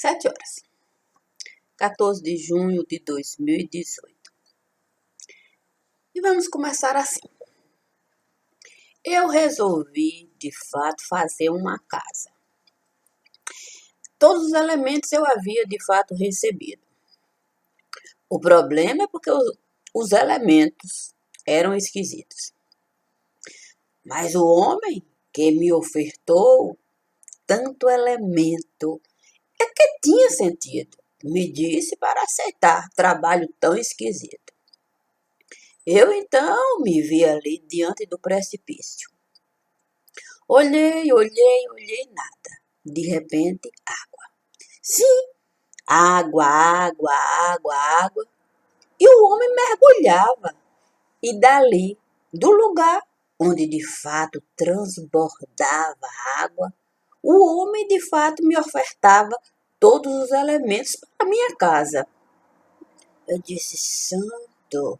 7 horas. 14 de junho de 2018. E vamos começar assim. Eu resolvi, de fato, fazer uma casa. Todos os elementos eu havia, de fato, recebido. O problema é porque os elementos eram esquisitos. Mas o homem que me ofertou tanto elemento é que tinha sentido. Me disse para aceitar trabalho tão esquisito. Eu então me vi ali diante do precipício. Olhei, nada. De repente, água. Sim, água. E o homem mergulhava. E dali, do lugar onde de fato transbordava a água, o homem de fato me ofertava todos os elementos para a minha casa. Eu disse, santo,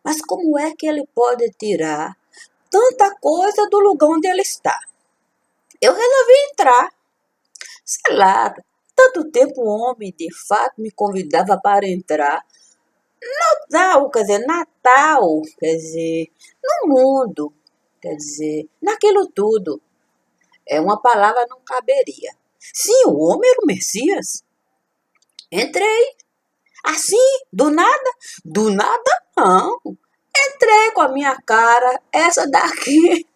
mas como é que ele pode tirar tanta coisa do lugar onde ele está? Eu resolvi entrar. Sei lá, tanto tempo o homem de fato me convidava para entrar. Natal, no mundo, naquilo tudo. Uma palavra não caberia. Sim, o homem era o Messias. Entrei. Assim, do nada? Do nada, não. Entrei com a minha cara, essa daqui,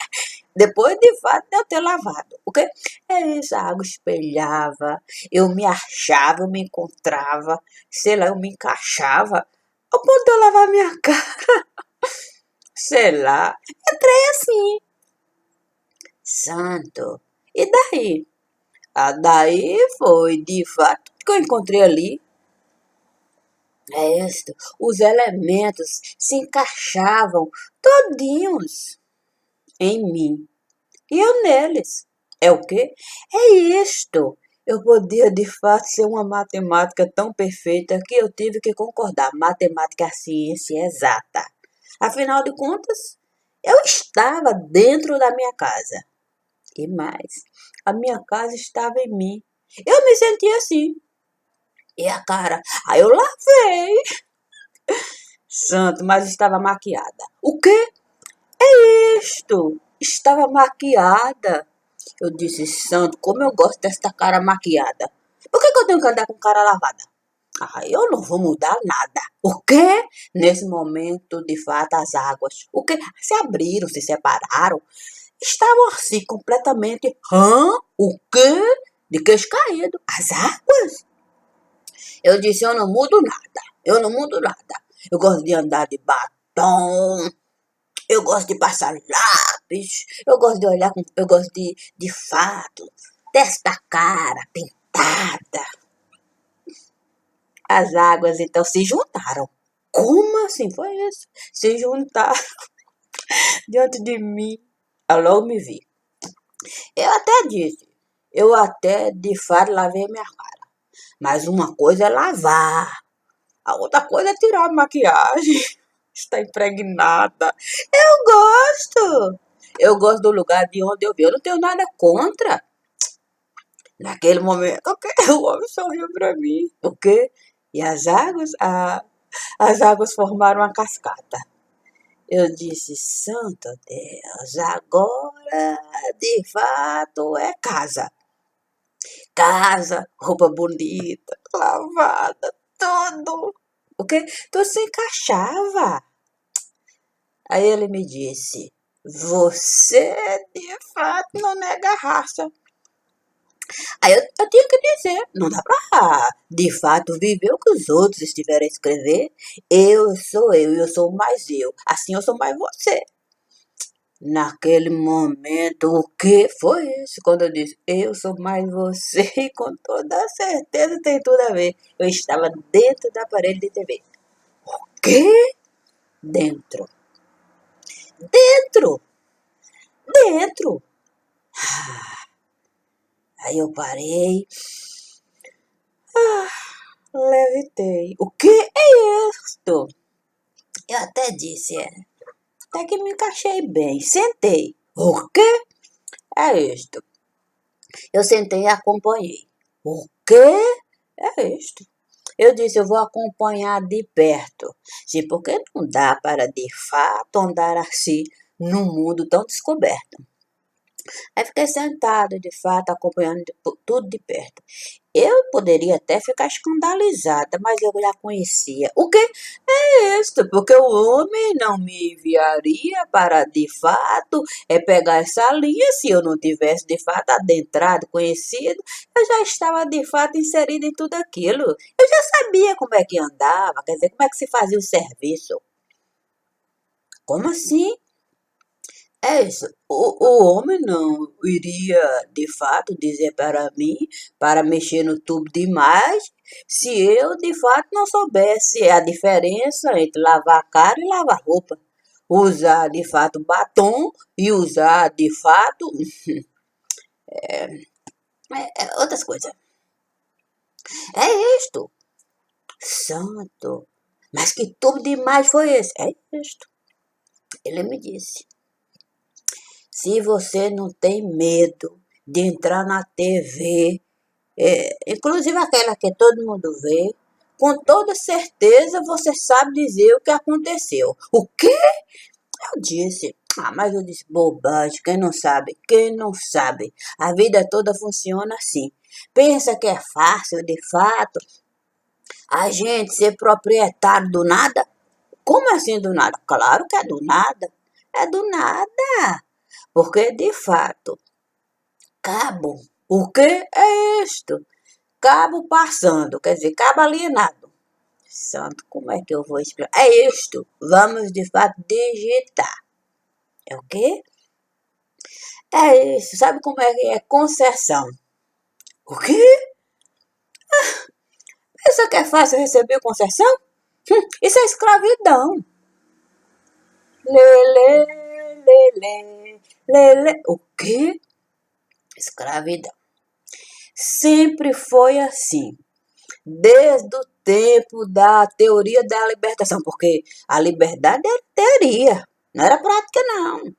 depois de fato de eu ter lavado. O quê? Essa água espelhava, eu me achava, eu me encontrava, sei lá, eu me encaixava. Ao ponto de eu lavar minha cara, sei lá, entrei assim. Santo. E daí? Daí foi, de fato, que eu encontrei ali. Os elementos se encaixavam todinhos em mim. E eu neles. É o quê? É isto. Eu podia, de fato, ser uma matemática tão perfeita que eu tive que concordar. Matemática é a ciência exata. Afinal de contas, eu estava dentro da minha casa. E mais, a minha casa estava em mim. Eu me sentia assim. E a cara? Aí eu lavei. Santo, mas estava maquiada. O quê? É isto. Estava maquiada. Eu disse, santo, como eu gosto desta cara maquiada. Por que eu tenho que andar com cara lavada? Eu não vou mudar nada. O quê? Nesse momento, de fato, as águas, o quê? Se abriram, se separaram. Estavam assim, completamente, o quê? De queixo caído. As águas. Eu disse, eu não mudo nada. Eu gosto de andar de batom. Eu gosto de passar lápis. Eu gosto de olhar com... Eu gosto de fato, desta cara pintada. As águas, então, se juntaram. Como assim foi isso? Se juntaram diante de mim. Eu logo me vi. Eu até de fato lavei minha cara. Mas uma coisa é lavar. A outra coisa é tirar a maquiagem. Está impregnada. Eu gosto do lugar de onde eu vi. Eu não tenho nada contra. Naquele momento, o homem sorriu para mim. O quê? E as águas? As águas formaram uma cascata. Eu disse, santo Deus, agora de fato é casa. Casa, roupa bonita, lavada, tudo. O quê? Tudo se encaixava. Aí ele me disse, você de fato não nega raça. Aí eu tinha que dizer, não dá pra de fato viver o que os outros estiverem a escrever. Eu sou mais eu. Assim eu sou mais você. Naquele momento, o que foi isso? Quando eu disse, eu sou mais você, e com toda certeza tem tudo a ver. Eu estava dentro da parede de TV. O quê? Dentro. Aí eu parei. Levitei. O que é isto? Eu até disse, até que me encaixei bem. Sentei. O quê? É isto. Eu sentei e acompanhei. O quê? É isto. Eu disse, eu vou acompanhar de perto. Sim, porque não dá para, de fato, andar assim num mundo tão descoberto. Aí fiquei sentado, de fato, acompanhando tudo de perto. Eu poderia até ficar escandalizada, mas eu já conhecia. O que é isso? Porque o homem não me enviaria para, de fato, pegar essa linha se eu não tivesse, de fato, adentrado, conhecido. Eu já estava, de fato, inserida em tudo aquilo. Eu já sabia como é que andava, quer dizer, como é que se fazia o serviço. Como assim? É isso. O homem não iria, de fato, dizer para mim para mexer no tubo demais se eu, de fato, não soubesse a diferença entre lavar a cara e lavar roupa. Usar, de fato, batom e usar, de fato, outras coisas. É isto. Santo. Mas que tubo demais foi esse? É isto. Ele me disse. Se você não tem medo de entrar na TV, inclusive aquela que todo mundo vê, com toda certeza você sabe dizer o que aconteceu. O quê? Eu disse. Mas eu disse, bobagem, quem não sabe? Quem não sabe? A vida toda funciona assim. Pensa que é fácil, de fato, a gente ser proprietário do nada? Como assim do nada? Claro que é do nada. É do nada. Porque, de fato, cabo. O que é isto? Cabo passando, quer dizer, cabo alienado. Santo, como é que eu vou explicar? É isto. Vamos, de fato, digitar. É o quê? É isso. Sabe como é que é? Concessão. O quê? Isso que é fácil receber concessão? Isso é escravidão. Lele, lele, lele. O quê? Escravidão. Sempre foi assim. Desde o tempo da teoria da libertação, porque a liberdade era teoria, não era prática, não.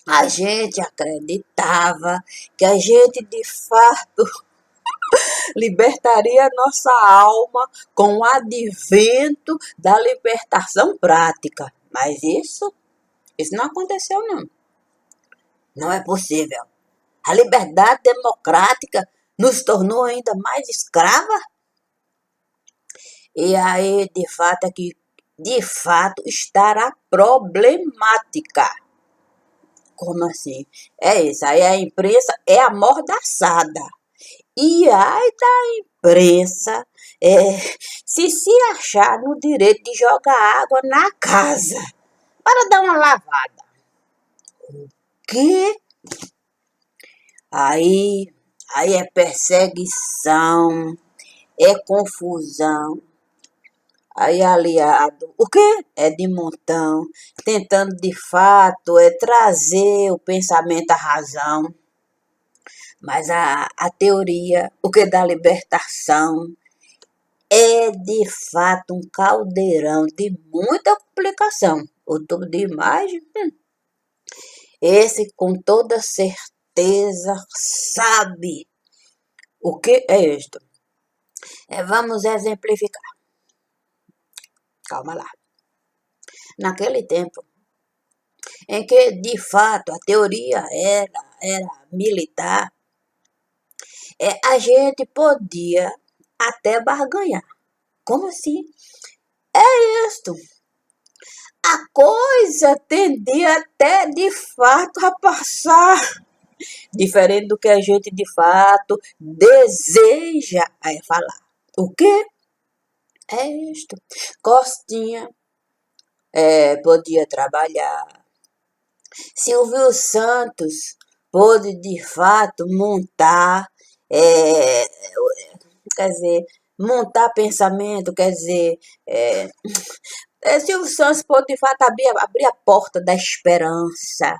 A gente acreditava que a gente, de fato, libertaria a nossa alma com o advento da libertação prática. Mas isso não aconteceu, não. Não é possível. A liberdade democrática nos tornou ainda mais escrava. E aí, de fato, é que, de fato, estará problemática. Como assim? É isso. Aí a imprensa é amordaçada. E ai da imprensa se achar no direito de jogar água na casa para dar uma lavada. Que? Aí é perseguição, é confusão. Aí aliado, o quê? É de montão, tentando de fato trazer o pensamento à razão. Mas a teoria, o que da libertação, é de fato um caldeirão de muita complicação. O tubo de imagem, esse com toda certeza sabe o que é isto. Vamos exemplificar. Calma lá. Naquele tempo, em que de fato a teoria era militar, a gente podia até barganhar. Como assim? É isto. A coisa tendia até de fato a passar, diferente do que a gente de fato deseja falar. O quê? É isto. Costinha podia trabalhar. Silvio Santos pôde de fato montar, quer dizer, montar pensamento, quer dizer, Silvio Santos pôde de fato abrir a porta da esperança.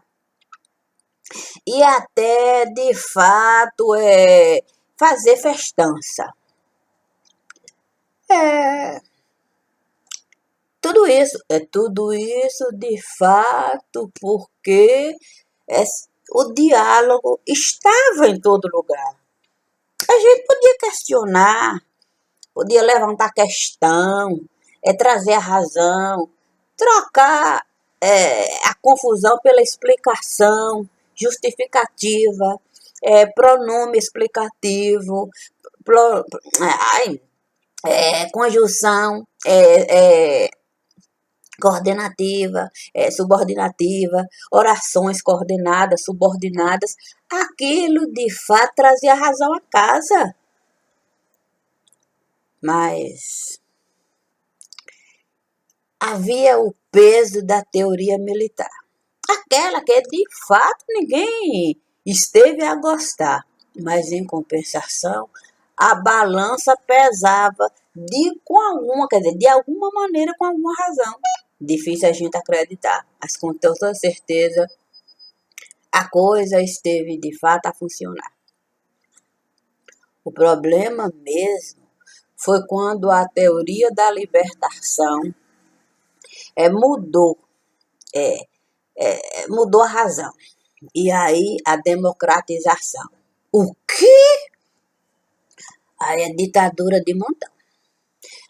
E até de fato fazer festança. É, tudo isso de fato porque o diálogo estava em todo lugar. A gente podia questionar podia levantar questão, trazer a razão, trocar a confusão pela explicação, justificativa, pronome explicativo, pro, ai, conjunção, coordenativa, subordinativa, orações coordenadas, subordinadas. Aquilo de fato trazia razão à casa. Mas havia o peso da teoria militar. Aquela que de fato ninguém esteve a gostar. Mas em compensação, a balança pesava de alguma maneira, com alguma razão. Difícil a gente acreditar, mas com toda certeza a coisa esteve de fato a funcionar. O problema mesmo foi quando a teoria da libertação mudou a razão. E aí a democratização. O quê? Aí a ditadura de montão.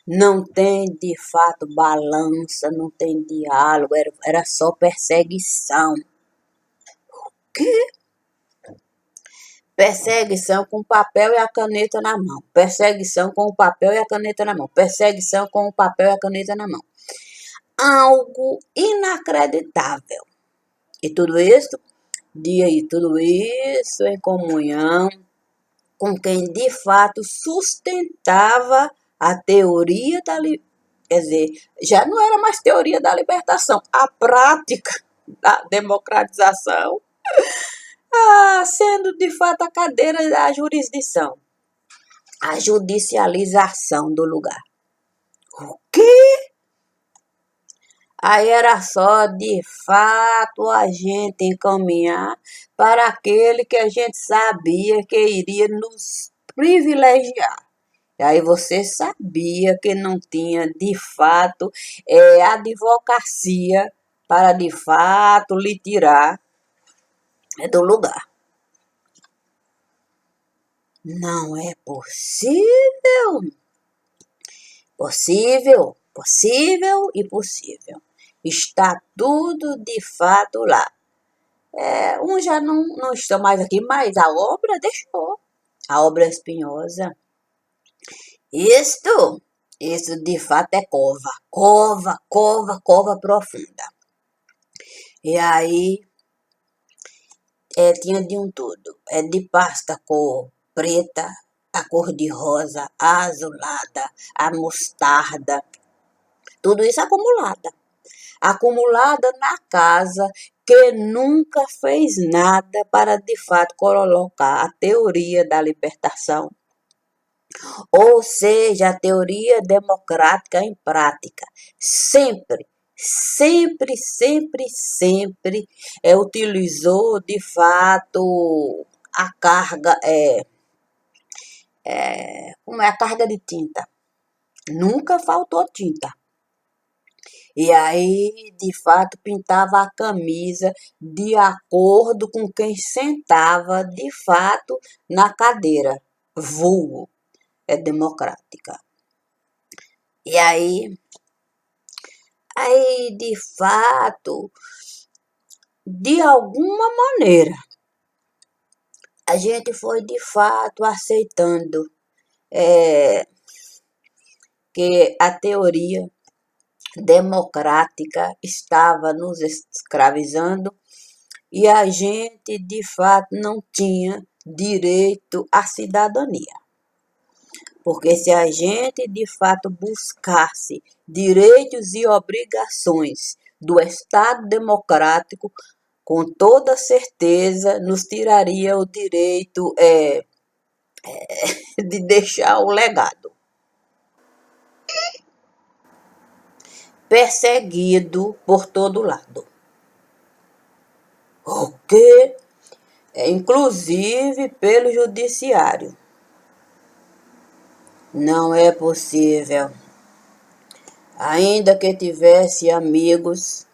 Não tem de fato balança, não tem diálogo, era só perseguição. O quê? Perseguição com o papel e a caneta na mão. Perseguição com o papel e a caneta na mão. Perseguição com o papel e a caneta na mão. Algo inacreditável. E tudo isso em comunhão com quem de fato sustentava a teoria da libertação. Quer dizer, já não era mais teoria da libertação, a prática da democratização, sendo de fato a cadeira da jurisdição, a judicialização do lugar. O quê? Aí era só de fato a gente encaminhar para aquele que a gente sabia que iria nos privilegiar. E aí você sabia que não tinha de fato advocacia para de fato lhe tirar do lugar. Não é possível. Possível e possível. Está tudo de fato lá. Um já não está mais aqui, mas a obra deixou. A obra espinhosa. Isso de fato é cova profunda. E aí tinha de um tudo. De pasta cor preta, a cor de rosa, a azulada, a mostarda. Tudo isso acumulada na casa, que nunca fez nada para de fato colocar a teoria da libertação, ou seja, a teoria democrática em prática. Sempre utilizou de fato a carga, como é a carga de tinta. Nunca faltou tinta. E aí, de fato, pintava a camisa de acordo com quem sentava, de fato, na cadeira. Vulgo. Democrática. E aí, de fato, de alguma maneira, a gente foi, de fato, aceitando que a teoria democrática estava nos escravizando e a gente de fato não tinha direito à cidadania. Porque se a gente de fato buscasse direitos e obrigações do Estado democrático, com toda certeza nos tiraria o direito de deixar o legado. Perseguido por todo lado. O quê? Inclusive pelo judiciário. Não é possível. Ainda que tivesse amigos,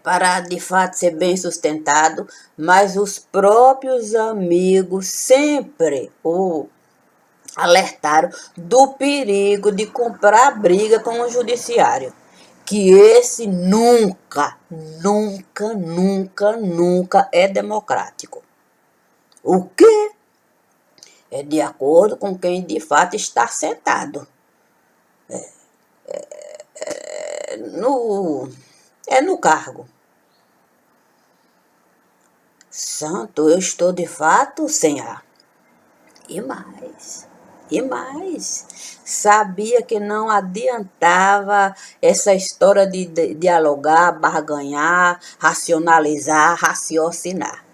para de fato ser bem sustentado, mas os próprios amigos sempre o alertaram do perigo de comprar briga com o judiciário. Que esse nunca, nunca, nunca, nunca é democrático. O que é de acordo com quem de fato está sentado no, no cargo. Santo, eu estou de fato sem ar. E mais, e mais. Sabia que não adiantava essa história de dialogar, barganhar, racionalizar, raciocinar.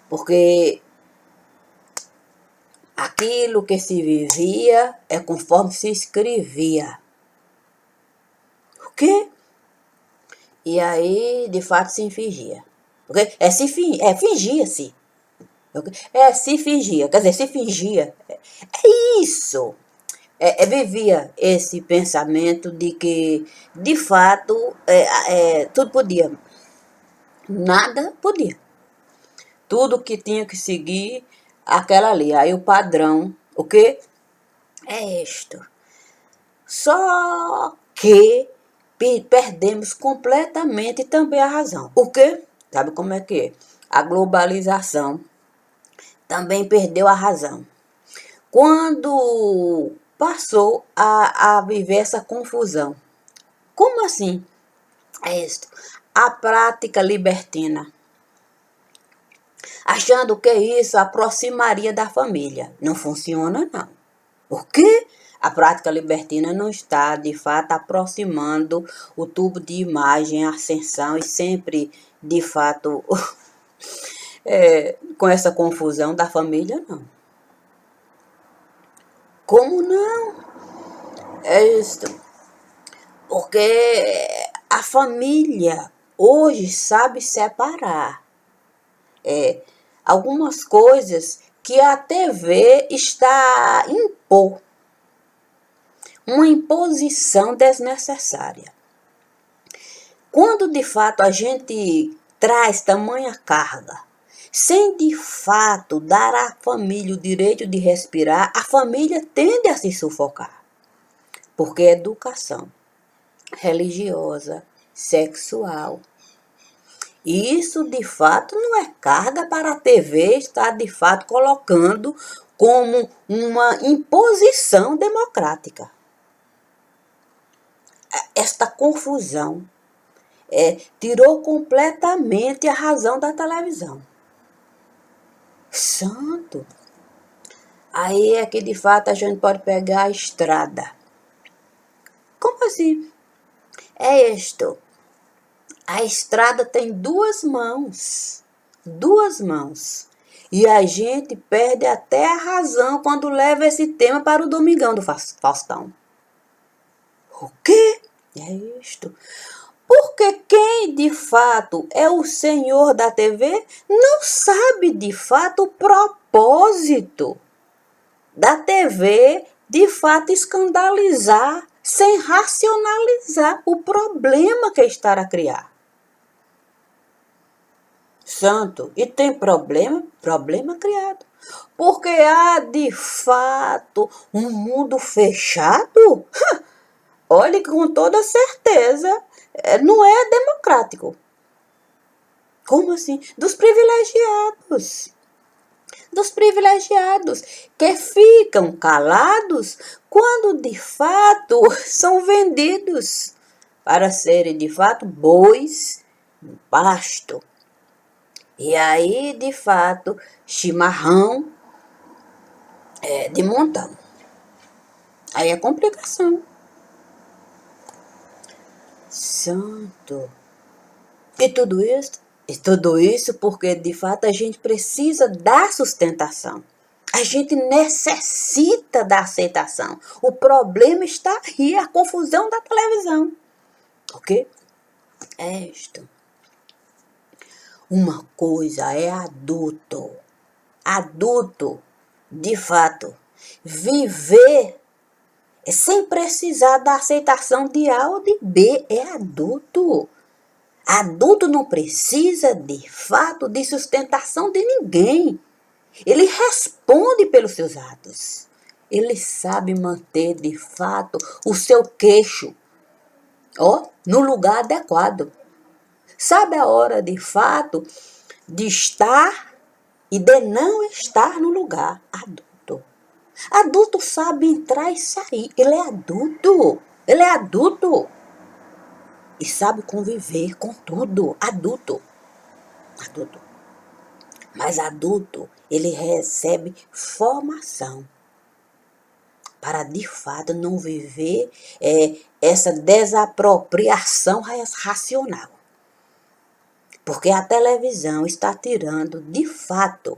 Porque aquilo que se vivia é conforme se escrevia. O quê? E aí, de fato, se fingia. Fingia-se. Se fingia, quer dizer, se fingia. É isso. Vivia esse pensamento de que, de fato, tudo podia. Nada podia. Tudo que tinha que seguir aquela ali. Aí o padrão, o quê? É isto. Só que perdemos completamente também a razão. O quê? Sabe como é que é? A globalização também perdeu a razão. Quando passou a viver essa confusão. Como assim? É isso. A prática libertina. Achando que isso aproximaria da família. Não funciona, não. Por quê? A prática libertina não está, de fato, aproximando o tubo de imagem, a ascensão e sempre, de fato, com essa confusão da família, não. Como não? É isso. Porque a família hoje sabe separar algumas coisas que a TV está a impor. Uma imposição desnecessária. Quando de fato a gente traz tamanha carga, sem de fato dar à família o direito de respirar, a família tende a se sufocar. Porque educação religiosa, sexual, isso de fato não é carga para a TV estar de fato colocando como uma imposição democrática. Esta confusão tirou completamente a razão da televisão. Santo! Aí é que de fato a gente pode pegar a estrada. Como assim? É isto. A estrada tem duas mãos. Duas mãos. E a gente perde até a razão quando leva esse tema para o Domingão do Faustão. O quê? É isto. Porque quem de fato é o senhor da TV não sabe de fato o propósito da TV de fato escandalizar sem racionalizar o problema que está a criar. Santo, e tem problema criado. Porque há de fato um mundo fechado? Olhe, com toda certeza, não é democrático. Como assim? Dos privilegiados. Dos privilegiados que ficam calados quando de fato são vendidos para serem de fato bois no pasto. E aí, de fato, chimarrão de montão. Aí é complicação. Santo. E tudo isso porque, de fato, a gente precisa da sustentação. A gente necessita da aceitação. O problema está aí, a confusão da televisão. Ok? É isto. Uma coisa é adulto. Adulto, de fato, viver sem precisar da aceitação de A ou de B. É adulto. Adulto não precisa, de fato, de sustentação de ninguém. Ele responde pelos seus atos. Ele sabe manter, de fato, o seu queixo, no lugar adequado. Sabe a hora, de fato, de estar e de não estar no lugar. Adulto. Adulto sabe entrar e sair. Ele é adulto. Ele é adulto. E sabe conviver com tudo. Adulto. Adulto. Mas adulto, ele recebe formação para, de fato, não viver essa desapropriação racional. Porque a televisão está tirando, de fato,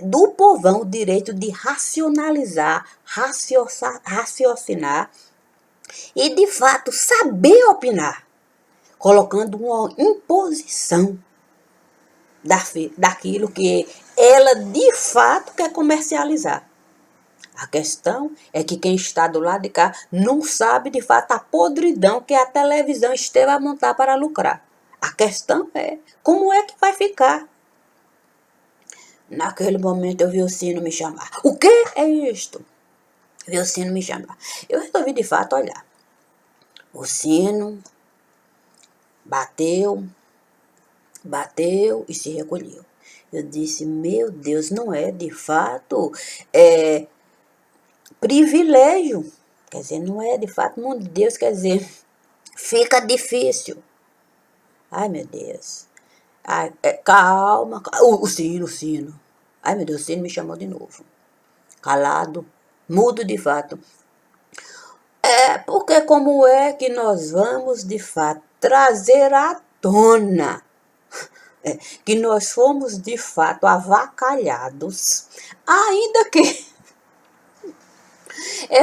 do povão o direito de racionalizar, raciocinar e, de fato, saber opinar, colocando uma imposição daquilo que ela, de fato, quer comercializar. A questão é que quem está do lado de cá não sabe, de fato, a podridão que a televisão esteve a montar para lucrar. A questão é, como é que vai ficar? Naquele momento eu vi o sino me chamar. O que é isto? Vi o sino me chamar. Eu resolvi, de fato, olhar. O sino bateu e se recolheu. Eu disse, meu Deus, não é, de fato, privilégio. Quer dizer, não é, de fato, mão de Deus, quer dizer, fica difícil. Ai, meu Deus. Ai, calma. O sino. Ai, meu Deus, o sino me chamou de novo. Calado, mudo de fato. Porque como é que nós vamos, de fato, trazer à tona que nós fomos, de fato, avacalhados, ainda que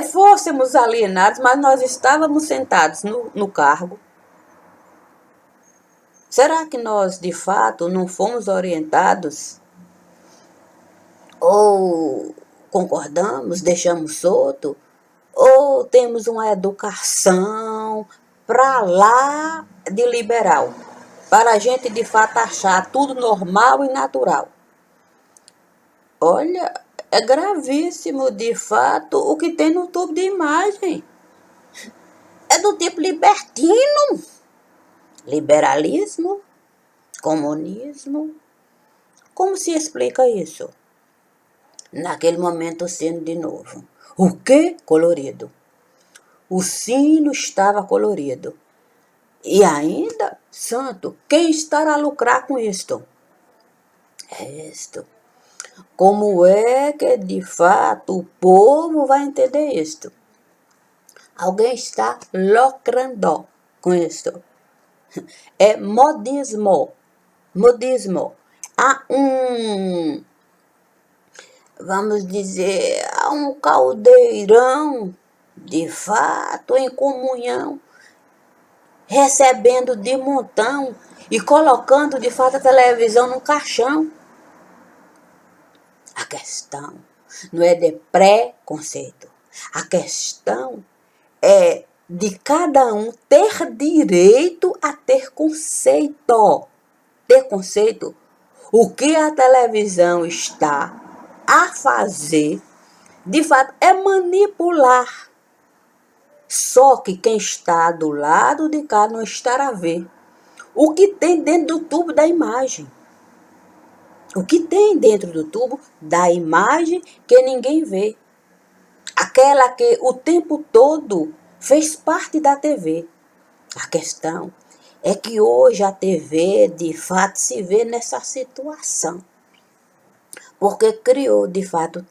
fôssemos alienados, mas nós estávamos sentados no cargo. Será que nós, de fato, não fomos orientados? Ou concordamos, deixamos solto? Ou temos uma educação para lá de liberal? Para a gente, de fato, achar tudo normal e natural. Olha, é gravíssimo, de fato, o que tem no tubo de imagem. É do tipo libertino. Liberalismo, comunismo. Como se explica isso? Naquele momento, o sino de novo. O que? Colorido. O sino estava colorido. E ainda, santo, quem estará a lucrar com isto? É isto. Como é que, de fato, o povo vai entender isto? Alguém está lucrando com isto. É modismo. Modismo. Há vamos dizer, há um caldeirão, de fato, em comunhão, recebendo de montão e colocando, de fato, a televisão no caixão. A questão não é de preconceito. A questão é de cada um ter direito a ter conceito. Ter conceito. O que a televisão está a fazer, de fato, é manipular. Só que quem está do lado de cá não está a ver o que tem dentro do tubo da imagem. O que tem dentro do tubo da imagem que ninguém vê. Aquela que o tempo todo fez parte da TV. A questão é que hoje a TV, de fato, se vê nessa situação. Porque criou, de fato,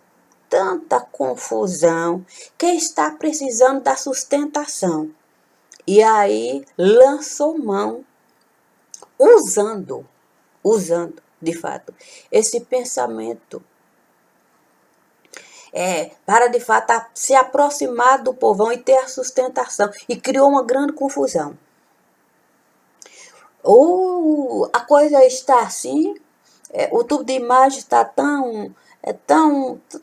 tanta confusão que está precisando da sustentação. E aí lançou mão, usando, de fato, esse pensamento para, de fato, se aproximar do povão e ter a sustentação. E criou uma grande confusão. A coisa está assim, o tubo de imagem está tão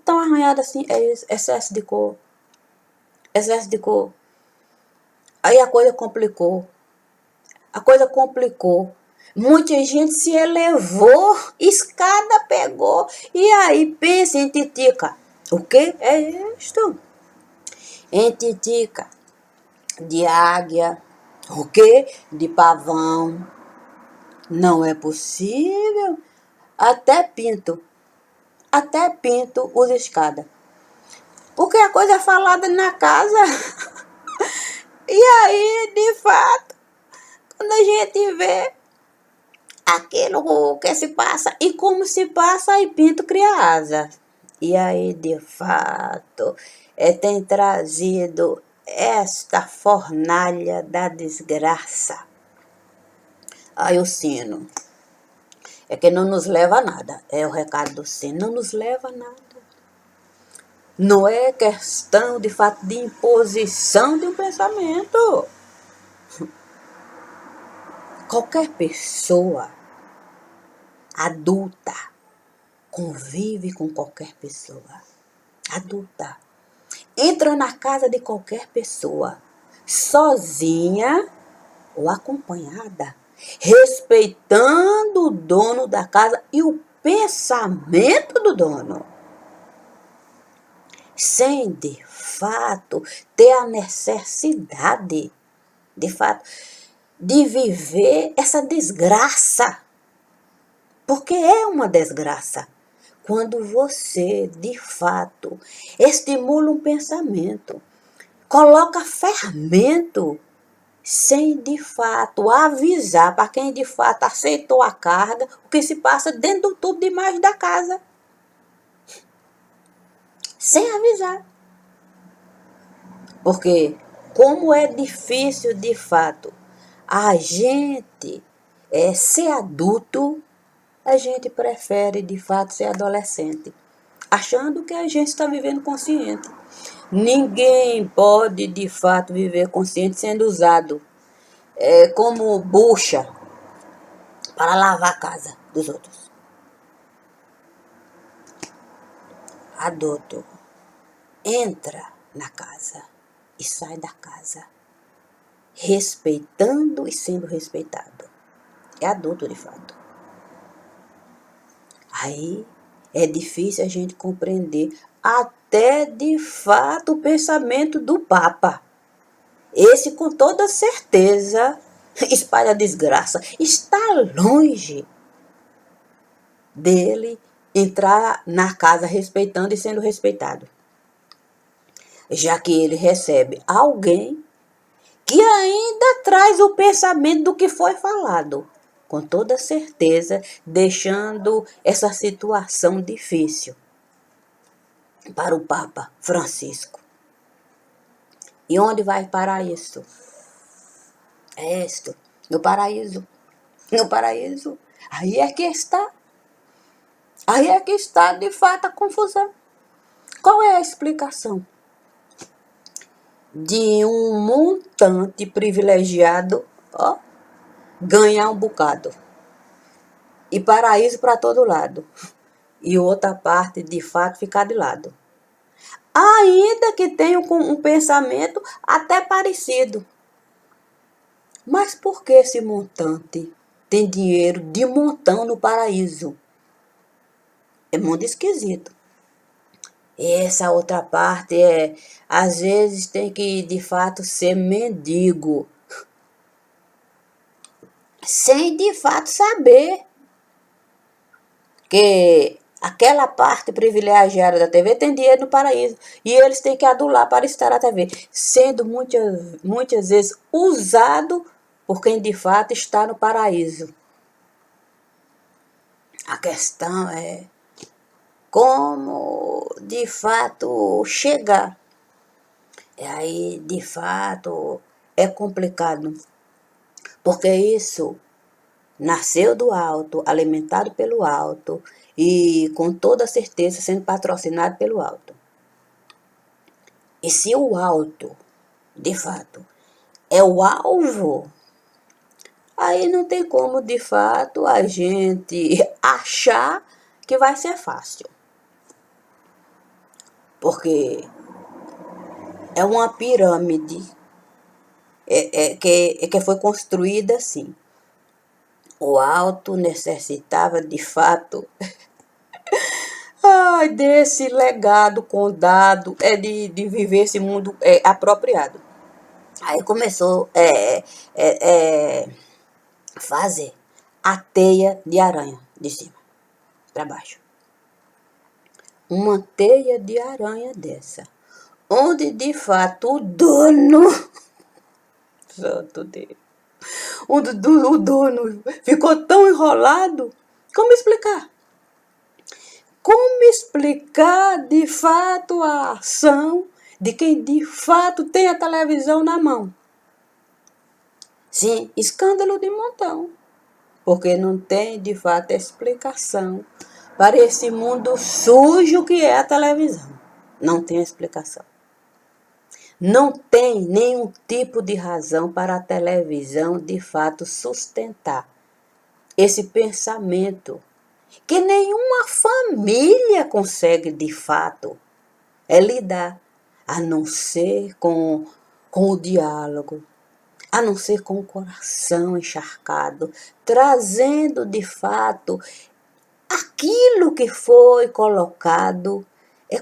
arranhado assim, excesso de cor. Excesso de cor. Aí a coisa complicou. Muita gente se elevou, escada pegou, e aí pensa em titica. O que é isto? Em titica de águia, o que? De pavão. Não é possível. Até pinto usa escada. Porque a coisa é falada na casa. E aí, de fato, quando a gente vê aquilo que se passa e como se passa, aí pinto cria asa. E aí, de fato, tem trazido esta fornalha da desgraça. Aí o sino. É que não nos leva a nada. É o recado do sino. Não nos leva a nada. Não é questão, de fato, de imposição de um pensamento. Qualquer pessoa adulta convive com qualquer pessoa adulta. Entra na casa de qualquer pessoa, sozinha ou acompanhada, respeitando o dono da casa e o pensamento do dono, sem de fato ter a necessidade, de fato, de viver essa desgraça. Porque é uma desgraça. Quando você, de fato, estimula um pensamento, coloca fermento, sem de fato avisar para quem de fato aceitou a carga, o que se passa dentro do tubo de imagem da casa. Sem avisar. Porque como é difícil de fato a gente ser adulto, a gente prefere de fato ser adolescente, achando que a gente está vivendo consciente. Ninguém pode de fato viver consciente sendo usado como bucha para lavar a casa dos outros. Adulto entra na casa e sai da casa respeitando e sendo respeitado. É adulto de fato. Aí é difícil a gente compreender até de fato o pensamento do Papa. Esse, com toda certeza, espalha desgraça. Está longe dele entrar na casa respeitando e sendo respeitado, já que ele recebe alguém que ainda traz o pensamento do que foi falado, com toda certeza, deixando essa situação difícil para o Papa Francisco. E onde vai parar isso? É isto, no paraíso. No paraíso. Aí é que está. Aí é que está, de fato, a confusão. Qual é a explicação de um montante privilegiado, ó, ganhar um bocado e paraíso para todo lado, e outra parte, de fato, ficar de lado? Ainda que tenha um pensamento até parecido. Mas por que esse montante tem dinheiro de montão no paraíso? É muito esquisito. Essa outra parte às vezes tem que, de fato, ser mendigo, sem de fato saber que aquela parte privilegiada da TV tem dinheiro no paraíso e eles têm que adular para estar na TV, sendo muitas vezes usado por quem de fato está no paraíso. A questão é como de fato chegar. E aí, de fato, é complicado, porque isso nasceu do alto, alimentado pelo alto e com toda certeza sendo patrocinado pelo alto. E se o alto, de fato, é o alvo, aí não tem como, de fato, a gente achar que vai ser fácil. Porque é uma pirâmide que foi construída assim. O alto necessitava, de fato, desse legado condado, de viver esse mundo apropriado. Aí começou fazer a teia de aranha de cima para baixo. Uma teia de aranha dessa, onde de fato o dono, santo Deus, onde o dono ficou tão enrolado. Como explicar? Como explicar de fato a ação de quem de fato tem a televisão na mão? Sim, escândalo de montão, porque não tem de fato explicação para esse mundo sujo que é a televisão. Não tem explicação. Não tem nenhum tipo de razão para a televisão de fato sustentar esse pensamento que nenhuma família consegue de fato lidar, a não ser com o diálogo, a não ser com o coração encharcado, trazendo de fato aquilo que foi colocado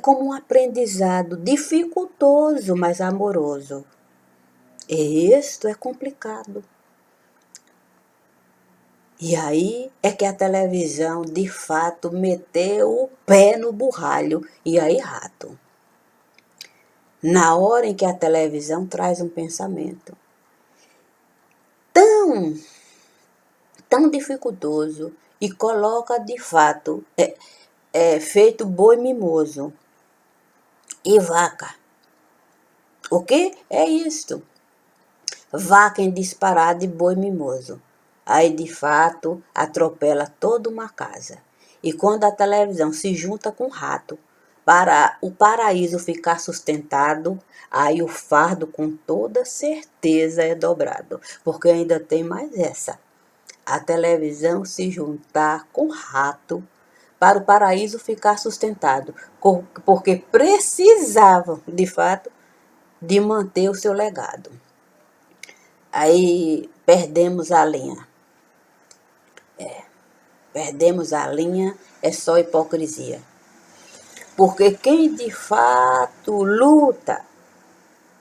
como um aprendizado dificultoso, mas amoroso. E isto é complicado. E aí é que a televisão, de fato, meteu o pé no burralho. E aí, rato. Na hora em que a televisão traz um pensamento tão dificultoso e coloca, de fato, feito boi mimoso e vaca. O que é isto? Vaca em disparada e boi mimoso. Aí, de fato, atropela toda uma casa. E quando a televisão se junta com o rato, para o paraíso ficar sustentado, aí o fardo com toda certeza é dobrado. Porque ainda tem mais essa. A televisão se juntar com o rato para o paraíso ficar sustentado. Porque precisavam, de fato, de manter o seu legado. Aí perdemos a linha. Perdemos a linha, é só hipocrisia. Porque quem de fato luta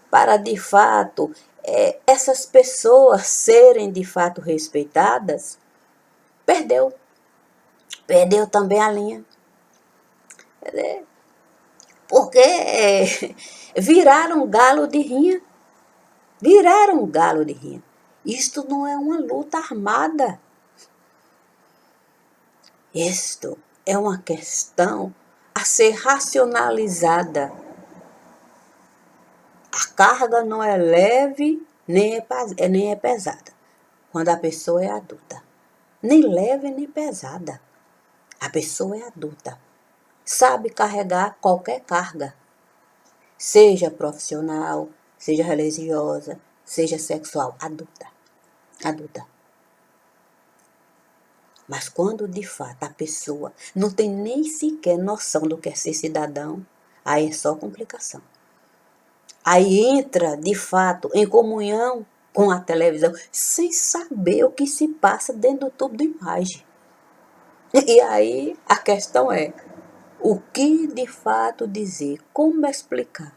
para de fato essas pessoas serem de fato respeitadas, perdeu. Perdeu também a linha. Porque viraram galo de rinha. Viraram galo de rinha. Isto não é uma luta armada. Isto é uma questão a ser racionalizada. A carga não é leve, nem é pesada, quando a pessoa é adulta. Nem leve, nem pesada. A pessoa é adulta. Sabe carregar qualquer carga. Seja profissional, seja religiosa, seja sexual. Adulta. Adulta. Mas quando de fato a pessoa não tem nem sequer noção do que é ser cidadão, aí é só complicação. Aí entra de fato em comunhão com a televisão, sem saber o que se passa dentro do tubo de imagem. E aí a questão é, o que de fato dizer? Como explicar?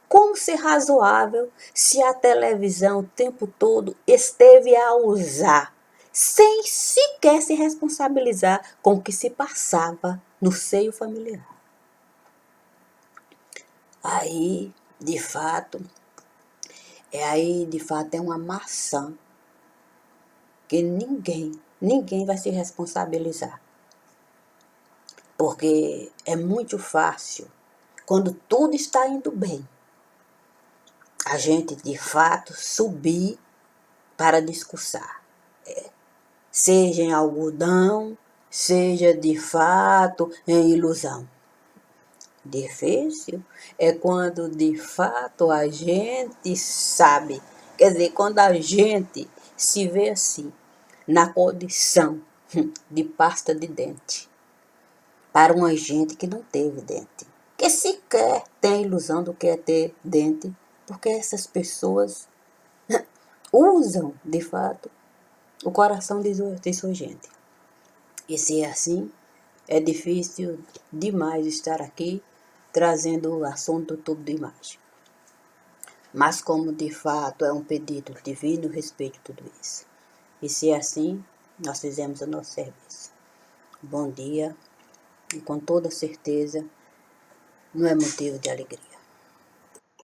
Como ser razoável se a televisão o tempo todo esteve a usar, sem sequer se responsabilizar com o que se passava no seio familiar? Aí, de fato, é uma maçã que ninguém vai se responsabilizar. Porque é muito fácil, quando tudo está indo bem, a gente de fato subir para discursar. Seja em algodão, seja de fato em ilusão. Difícil é quando de fato a gente sabe, quer dizer, quando a gente se vê assim, na condição de pasta de dente, para uma gente que não teve dente, que sequer tem a ilusão do que é ter dente, porque essas pessoas usam, de fato, o coração de sua gente. E se é assim, é difícil demais estar aqui trazendo o assunto tubo de imagem. Mas como de fato é um pedido divino, respeito tudo isso. E se é assim, nós fizemos o nosso serviço. Bom dia, e com toda certeza não é motivo de alegria.